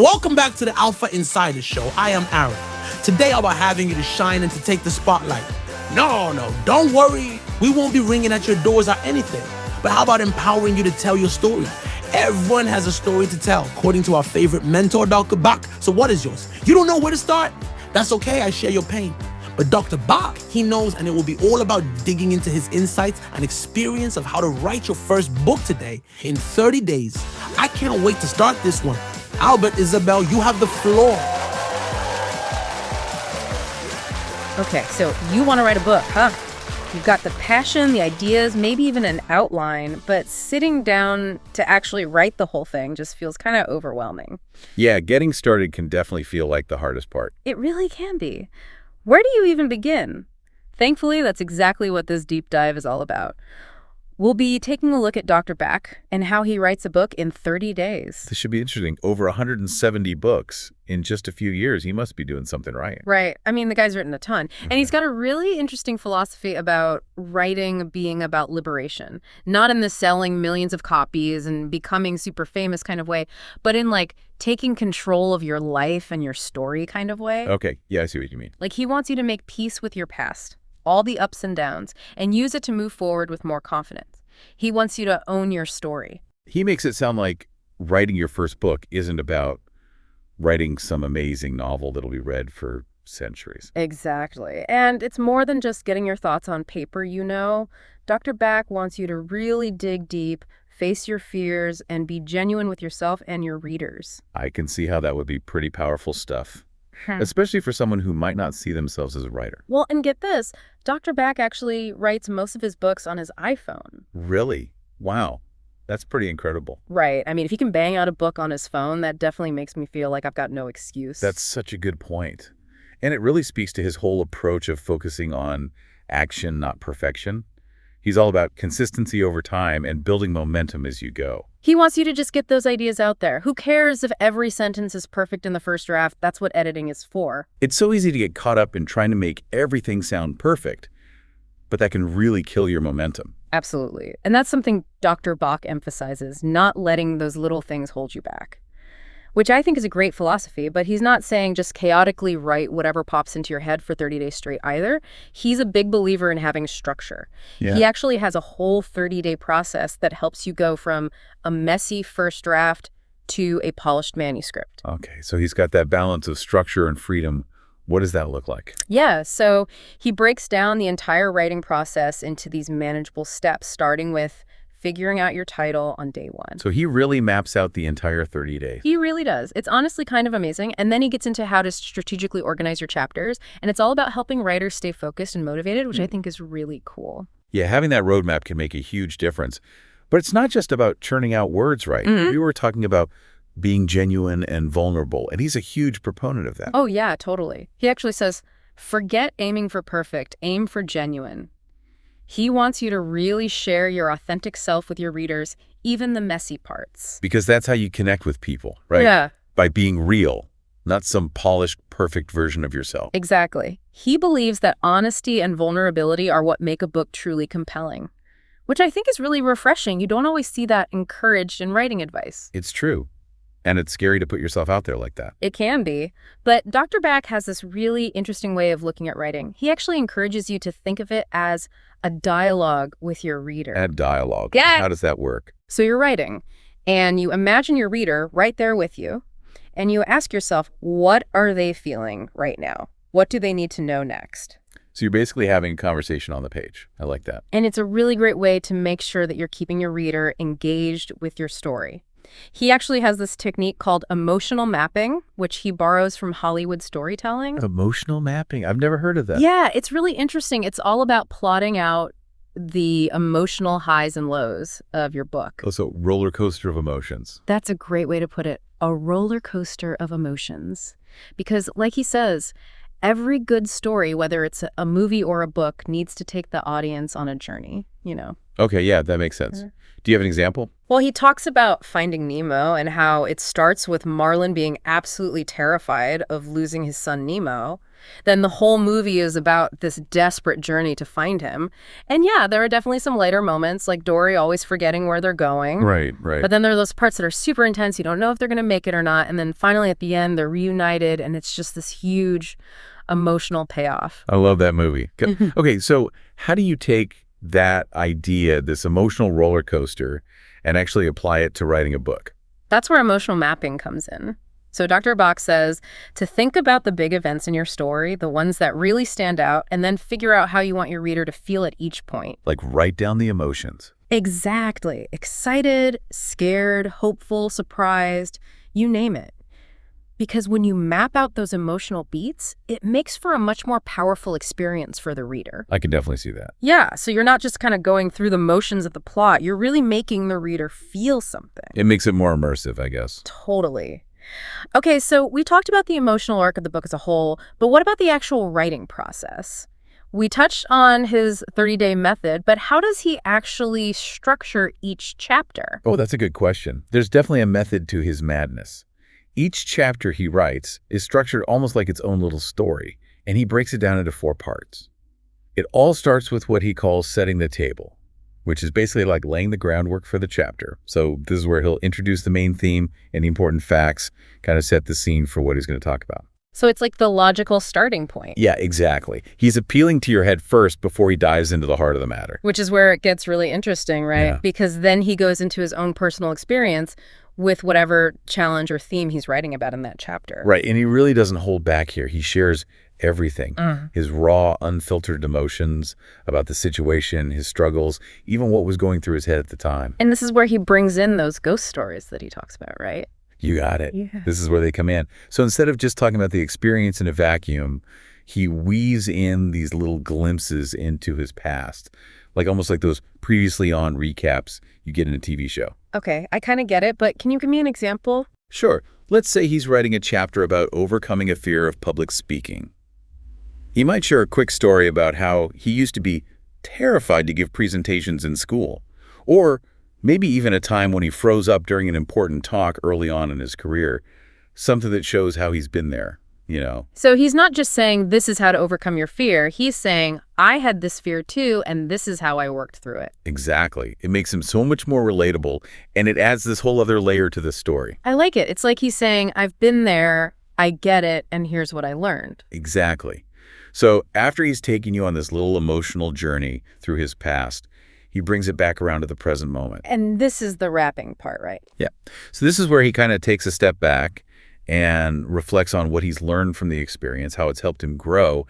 Welcome back to the Alpha Insider Show. I am Aaron. Today I'm about having you to shine and to take the spotlight. No, don't worry. We won't be ringing at your doors or anything. But how about empowering you to tell your story? Everyone has a story to tell, according to our favorite mentor, Dr. Bach. So what is yours? You don't know where to start? That's okay, I share your pain. But Dr. Bach, he knows, and it will be all about digging into his insights and experience of how to write your first book today in 30 days. I can't wait to start this one. Albert, Isabel, you have the floor. Okay, so you want to write a book, huh? You've got the passion, the ideas, maybe even an outline, but sitting down to actually write the whole thing just feels kind of overwhelming. Yeah, getting started can definitely feel like the hardest part. It really can be. Where do you even begin? Thankfully, that's exactly what this deep dive is all about. We'll be taking a look at Dr. Bach and how he writes a book in 30 days. This should be interesting. Over 170 books in just a few years. He must be doing something right. Right. I mean, the guy's written a ton. And he's got a really interesting philosophy about writing being about liberation. Not in the selling millions of copies and becoming super famous kind of way, but in like taking control of your life and your story kind of way. Okay. Yeah, I see what you mean. Like he wants you to make peace with your past, all the ups and downs, and use it to move forward with more confidence. He wants you to own your story. He makes it sound like writing your first book isn't about writing some amazing novel that'll be read for centuries. Exactly. And it's more than just getting your thoughts on paper, you know. Dr. Bach wants you to really dig deep, face your fears, and be genuine with yourself and your readers. I can see how that would be pretty powerful stuff. Especially for someone who might not see themselves as a writer. Well, and get this, Dr. Bach actually writes most of his books on his iPhone. Really? Wow. That's pretty incredible. Right. I mean, if he can bang out a book on his phone, that definitely makes me feel like I've got no excuse. That's such a good point. And it really speaks to his whole approach of focusing on action, not perfection. He's all about consistency over time and building momentum as you go. He wants you to just get those ideas out there. Who cares if every sentence is perfect in the first draft? That's what editing is for. It's so easy to get caught up in trying to make everything sound perfect, but that can really kill your momentum. Absolutely. And that's something Dr. Bach emphasizes, not letting those little things hold you back, which I think is a great philosophy, but he's not saying just chaotically write whatever pops into your head for 30 days straight either. He's a big believer in having structure. Yeah. He actually has a whole 30-day process that helps you go from a messy first draft to a polished manuscript. Okay, so he's got that balance of structure and freedom. What does that look like? Yeah, so he breaks down the entire writing process into these manageable steps, starting with figuring out your title on day one. So he really maps out the entire 30 days. He really does. It's honestly kind of amazing. And then he gets into how to strategically organize your chapters. And it's all about helping writers stay focused and motivated, which I think is really cool. Yeah, having that roadmap can make a huge difference. But it's not just about churning out words right. We were talking about being genuine and vulnerable, and he's a huge proponent of that. Oh, yeah, totally. He actually says, forget aiming for perfect, aim for genuine. He wants you to really share your authentic self with your readers, even the messy parts. Because that's how you connect with people, right? Yeah. By being real, not some polished, perfect version of yourself. Exactly. He believes that honesty and vulnerability are what make a book truly compelling, which I think is really refreshing. You don't always see that encouraged in writing advice. It's true. And it's scary to put yourself out there like that. It can be. But Dr. Bach has this really interesting way of looking at writing. He actually encourages you to think of it as a dialogue with your reader. Add dialogue. Yeah. How does that work? So you're writing, and you imagine your reader right there with you, and you ask yourself, what are they feeling right now? What do they need to know next? So you're basically having a conversation on the page. I like that. And it's a really great way to make sure that you're keeping your reader engaged with your story. He actually has this technique called emotional mapping, which he borrows from Hollywood storytelling. Emotional mapping? I've never heard of that. Yeah, it's really interesting. It's all about plotting out the emotional highs and lows of your book. Oh, so roller coaster of emotions. That's a great way to put it. A roller coaster of emotions. Because like he says, every good story, whether it's a movie or a book, needs to take the audience on a journey, you know. Okay, yeah, that makes sense. Do you have an example? Well, he talks about Finding Nemo and how it starts with Marlin being absolutely terrified of losing his son Nemo. Then the whole movie is about this desperate journey to find him. And yeah, there are definitely some lighter moments, like Dory always forgetting where they're going. Right. But then there are those parts that are super intense. You don't know if they're going to make it or not. And then finally at the end, they're reunited, and it's just this huge emotional payoff. I love that movie. Okay, so how do you take that idea, this emotional roller coaster, and actually apply it to writing a book? That's where emotional mapping comes in. So Dr. Bach says to think about the big events in your story, the ones that really stand out, and then figure out how you want your reader to feel at each point. Like write down the emotions. Exactly. Excited, scared, hopeful, surprised, you name it. Because when you map out those emotional beats, it makes for a much more powerful experience for the reader. I can definitely see that. Yeah, so you're not just kind of going through the motions of the plot, you're really making the reader feel something. It makes it more immersive, I guess. Totally. Okay, so we talked about the emotional arc of the book as a whole, but what about the actual writing process? We touched on his 30-day method, but how does he actually structure each chapter? Oh, that's a good question. There's definitely a method to his madness. Each chapter he writes is structured almost like its own little story, and he breaks it down into 4 parts. It all starts with what he calls setting the table, which is basically like laying the groundwork for the chapter. So this is where he'll introduce the main theme and the important facts, kind of set the scene for what he's going to talk about. So it's like the logical starting point. Yeah, exactly. He's appealing to your head first before he dives into the heart of the matter. Which is where it gets really interesting, right? Yeah. Because then he goes into his own personal experience with whatever challenge or theme he's writing about in that chapter. Right, and he really doesn't hold back here. He shares everything. His raw, unfiltered emotions about the situation, his struggles, even what was going through his head at the time. And this is where he brings in those ghost stories that he talks about, right? You got it. Yeah. This is where they come in. So instead of just talking about the experience in a vacuum, he weaves in these little glimpses into his past, like almost like those previously on recaps you get in a TV show. Okay, I kind of get it, but can you give me an example? Sure. Let's say he's writing a chapter about overcoming a fear of public speaking. He might share a quick story about how he used to be terrified to give presentations in school, or maybe even a time when he froze up during an important talk early on in his career, something that shows how he's been there, you know. So he's not just saying this is how to overcome your fear. He's saying I had this fear too, and this is how I worked through it. Exactly. It makes him so much more relatable, and it adds this whole other layer to the story. I like it. It's like he's saying I've been there, I get it, and here's what I learned. Exactly. So after he's taken you on this little emotional journey through his past, he brings it back around to the present moment. And this is the wrapping part, right? Yeah. So this is where he kind of takes a step back and reflects on what he's learned from the experience, how it's helped him grow,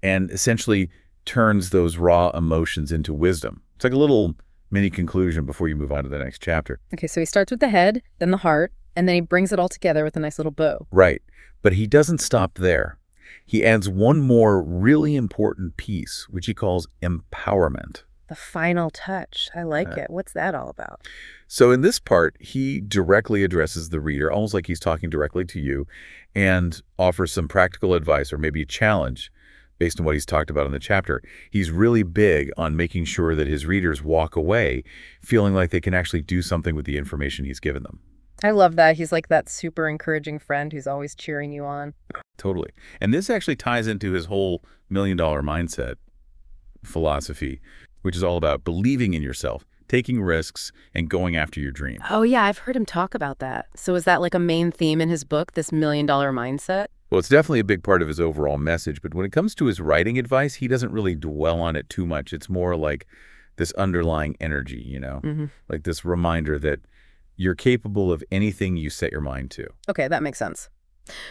and essentially turns those raw emotions into wisdom. It's like a little mini conclusion before you move on to the next chapter. Okay, so he starts with the head, then the heart, and then he brings it all together with a nice little bow. Right. But he doesn't stop there. He adds one more really important piece, which he calls empowerment. The final touch. I like it. What's that all about? So in this part, he directly addresses the reader, almost like he's talking directly to you, and offers some practical advice or maybe a challenge based on what he's talked about in the chapter. He's really big on making sure that his readers walk away feeling like they can actually do something with the information he's given them. I love that. He's like that super encouraging friend who's always cheering you on. Totally. And this actually ties into his whole $1 million mindset philosophy, which is all about believing in yourself, taking risks, and going after your dream. Oh, yeah, I've heard him talk about that. So is that like a main theme in his book, this $1 million mindset? Well, it's definitely a big part of his overall message, but when it comes to his writing advice, he doesn't really dwell on it too much. It's more like this underlying energy, you know, like this reminder that you're capable of anything you set your mind to. Okay, that makes sense.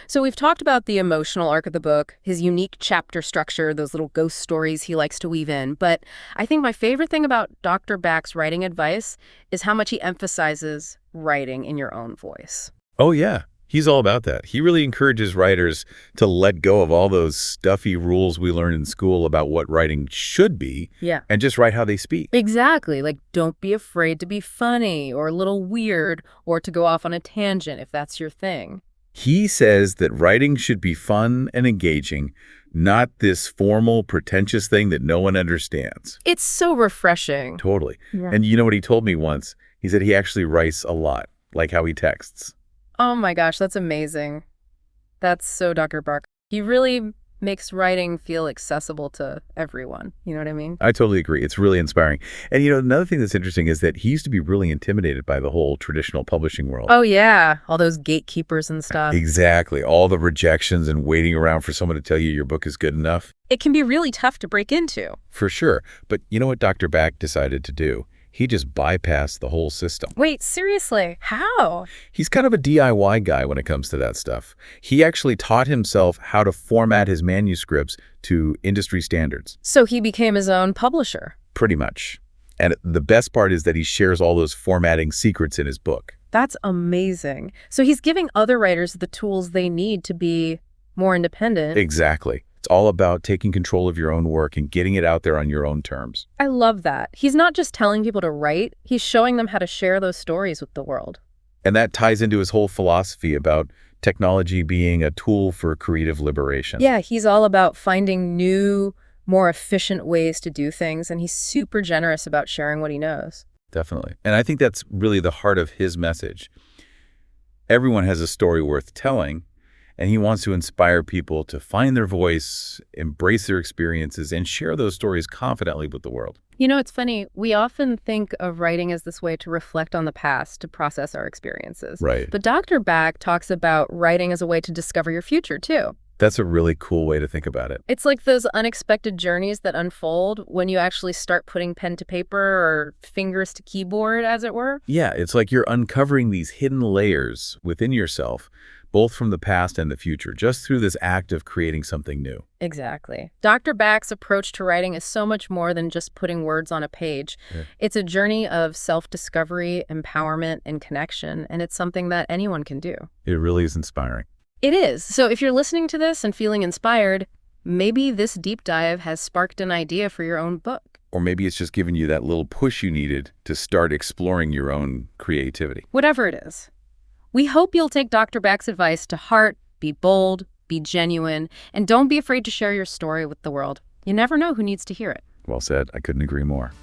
So we've talked about the emotional arc of the book, his unique chapter structure, those little ghost stories he likes to weave in. But I think my favorite thing about Dr. Bach's writing advice is how much he emphasizes writing in your own voice. Oh, yeah. He's all about that. He really encourages writers to let go of all those stuffy rules we learn in school about what writing should be and just write how they speak. Exactly. Like, don't be afraid to be funny or a little weird or to go off on a tangent if that's your thing. He says that writing should be fun and engaging, not this formal, pretentious thing that no one understands. It's so refreshing. Totally. Yeah. And you know what he told me once? He said he actually writes a lot, like how he texts. Oh my gosh, that's amazing. That's so Dr. Bach. He really makes writing feel accessible to everyone. You know what I mean? I totally agree. It's really inspiring. And another thing that's interesting is that he used to be really intimidated by the whole traditional publishing world. Oh yeah, all those gatekeepers and stuff. Exactly. All the rejections and waiting around for someone to tell you your book is good enough. It can be really tough to break into. For sure. But you know what Dr. Bach decided to do? He just bypassed the whole system. Wait, seriously? How? He's kind of a DIY guy when it comes to that stuff. He actually taught himself how to format his manuscripts to industry standards. So he became his own publisher. Pretty much. And the best part is that he shares all those formatting secrets in his book. That's amazing. So he's giving other writers the tools they need to be more independent. Exactly. It's all about taking control of your own work and getting it out there on your own terms. I love that. He's not just telling people to write, he's showing them how to share those stories with the world. And that ties into his whole philosophy about technology being a tool for creative liberation. Yeah, he's all about finding new, more efficient ways to do things, and he's super generous about sharing what he knows. Definitely. And I think that's really the heart of his message. Everyone has a story worth telling, and he wants to inspire people to find their voice, embrace their experiences, and share those stories confidently with the world. You know, it's funny. We often think of writing as this way to reflect on the past, to process our experiences. Right. But Dr. Bach talks about writing as a way to discover your future, too. That's a really cool way to think about it. It's like those unexpected journeys that unfold when you actually start putting pen to paper or fingers to keyboard, as it were. Yeah, it's like you're uncovering these hidden layers within yourself, both from the past and the future, just through this act of creating something new. Exactly. Dr. Bach's approach to writing is so much more than just putting words on a page. Yeah. It's a journey of self-discovery, empowerment, and connection, and it's something that anyone can do. It really is inspiring. It is. So if you're listening to this and feeling inspired, maybe this deep dive has sparked an idea for your own book. Or maybe it's just given you that little push you needed to start exploring your own creativity. Whatever it is. We hope you'll take Dr. Bach's advice to heart, be bold, be genuine, and don't be afraid to share your story with the world. You never know who needs to hear it. Well said. I couldn't agree more.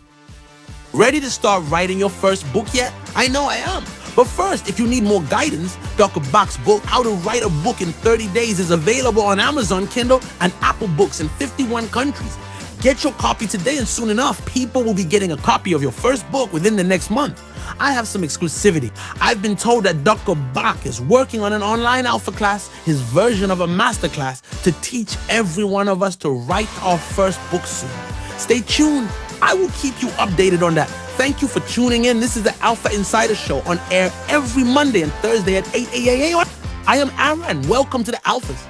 Ready to start writing your first book yet? I know I am. But first, if you need more guidance, Dr. Bach's book, How to Write a Book in 30 Days, is available on Amazon Kindle and Apple Books in 51 countries. Get your copy today, and soon enough, people will be getting a copy of your first book within the next month. I have some exclusivity. I've been told that Dr. Bach is working on an online alpha class, his version of a masterclass, to teach every one of us to write our first book soon. Stay tuned. I will keep you updated on that. Thank you for tuning in. This is the Alpha Insider Show, on air every Monday and Thursday at 8 a.m. I am Aaron, and welcome to the Alphas.